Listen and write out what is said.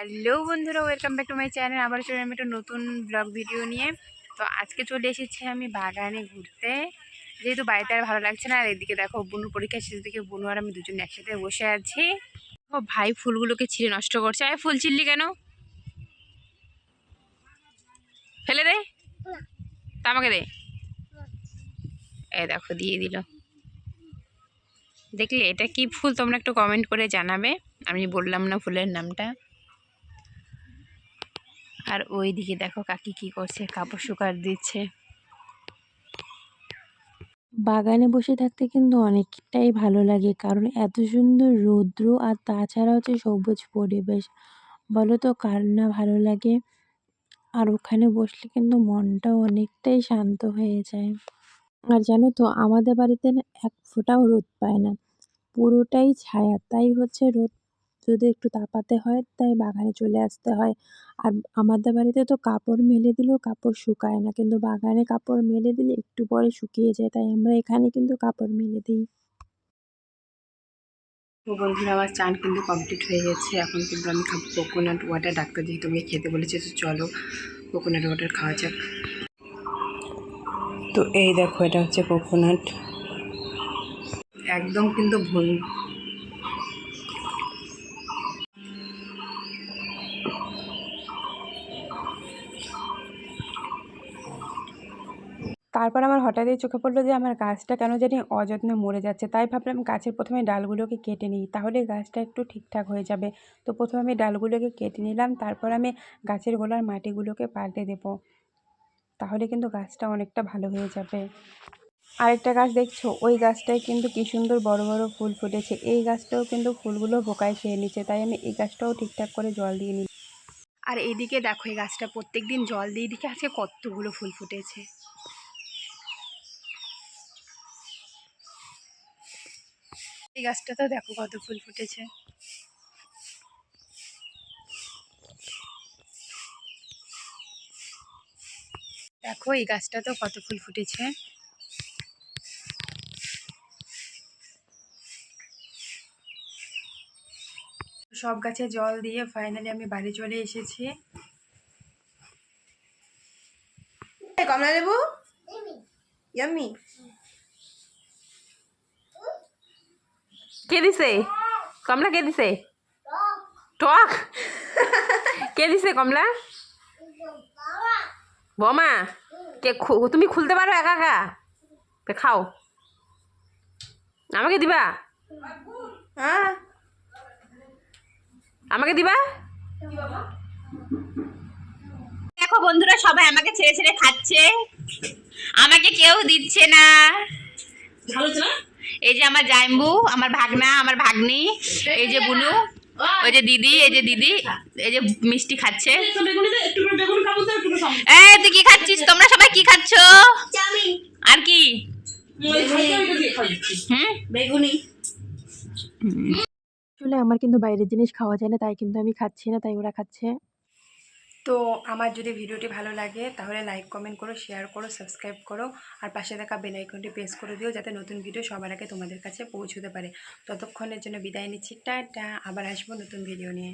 Hello বন্ধুরা, welcome back to my channel. আবার চলে আমি একটা নতুন ব্লগ ভিডিও নিয়ে। তো আজকে চলে এসেছি আমি বাগানে ঘুরতে, যেহেতু বাড়িতে আর ভালো লাগছে না। আর এদিকে দেখো বুনুর পরীক্ষা শেষ, দিকে বুনু আর আমি দুজন একসাথে বসে আছি। ও ভাই ফুলগুলোকে ছিঁড়ে নষ্ট করছে। আরে ফুল ছিঁড়লি কেন? ফেলে দে, তা আমাকে দে। এই দেখো দিয়ে দিল। দেখলে এটা কি ফুল? তোমরা একটু কমেন্ট করে জানাবে, আমি বললাম না ফুলের নামটা। আর ওই দিকে দেখো কাকি কি করছে, কাপড় শুকার দিচ্ছে। বাগানে বসে থাকতে কিন্তু অনেকটাই ভালো লাগে, কারণ এত সুন্দর রৌদ্র আর তাছাড়া হচ্ছে সবুজ পরিবেশ। বলো তো কার না ভালো লাগে? আর ওখানে বসলে কিন্তু মনটাও অনেকটাই শান্ত হয়ে যায়। আর জানো তো আমাদের বাড়িতে না এক ফোঁটাও রোদ পায় না, পুরোটাই ছায়া। তাই হচ্ছে রোদ যদি একটু তাপাতে হয় তাই বাগানে চলে আসতে হয়। আর আমাদের বাড়িতে তো কাপড় মেলে দিলেও কাপড় শুকায় না, কিন্তু বাগানে কাপড় মেলে দিলে একটু পরে শুকিয়ে যায়, তাই আমরা এখানে কিন্তু কাপড় মেলে দিই। তো বন্ধুরা, আমার চান কিন্তু কমপ্লিট হয়ে গেছে। এখন কিন্তু আমি খাবো কোকোনাট ওয়াটার। ডাক্তার যেহেতু আমাকে খেতে বলেছে, তো চলো কোকোনাট ওয়াটার খাওয়া যাক। তো এই দেখো, এটা হচ্ছে কোকোনাট, একদম কিন্তু ভুল। তারপর আমার হঠাৎই চোখে পড়লো যে আমার গাছটা কেন জানি অযত্নে মরে যাচ্ছে। তাই ভাবলাম গাছের প্রথমে ডালগুলোকে কেটে নিই, তাহলে গাছটা একটু ঠিকঠাক হয়ে যাবে। তো প্রথমে আমি ডালগুলোকে কেটে নিলাম, তারপর আমি গাছের গোড়ার মাটিগুলোকে পাল্টে দেবো, তাহলে কিন্তু গাছটা অনেকটা ভালো হয়ে যাবে। আরেকটা গাছ দেখছো, ওই গাছটায় কিন্তু কি সুন্দর বড় বড় ফুল ফুটেছে। এই গাছটাও কিন্তু ফুলগুলো পোকায় খেয়ে নিচ্ছে, তাই আমি এই গাছটাও ঠিকঠাক করে জল দিয়ে নিই। আর এইদিকে দেখো, এই গাছটা প্রত্যেক দিন জল দিয়ে, দিকে আজকে কতগুলো ফুল ফুটেছে। এই গাছটাতেও দেখো কত ফুল ফুটেছে। দেখো এই গাছটাতেও কত ফুল ফুটেছে। সব গাছে জল দিয়ে ফাইনালি আমি বাড়ি চলে এসেছি। কমলা লেবু ইয়াম্মি কে দিছে? কমলা কে দিছে? টক কে দিছে কমলা? বৌমা। কে? তুমি খুলতে পারো একা একা? খাও, আমাকে দিবা? হ্যাঁ, আমাকে দিবা। দেখো বন্ধুরা, সবাই আমাকে ছেড়ে ছেড়ে খাচ্ছে, আমাকে কেউ দিচ্ছে না। এই যে আমার জাইম্বু, আমার ভাগনা, আমার ভাগ্নি, এই যে বুনু, ওই যে দিদি, এই যে দিদি, এই যে মিষ্টি খাচ্ছে। এই তুই কি খাচ্ছিস? তোমরা সবাই কি খাচ্ছ? আর কি? বেগুনি। আসলে আমার কিন্তু বাইরের জিনিস খাওয়া যায় না, তাই কিন্তু আমি খাচ্ছি না, তাই ওরা খাচ্ছে। তো আমার যদি ভিডিওটি ভালো লাগে তাহলে লাইক কমেন্ট করো, শেয়ার করো, সাবস্ক্রাইব করো, আর পাশে থাকা বেল আইকনটি প্রেস করে দিও, যাতে নতুন ভিডিও সবার আগে তোমাদের কাছে পৌঁছতে পারে। ততক্ষণের জন্য বিদায় নিচ্ছি, টাটা। আবার আসবো নতুন ভিডিও নিয়ে।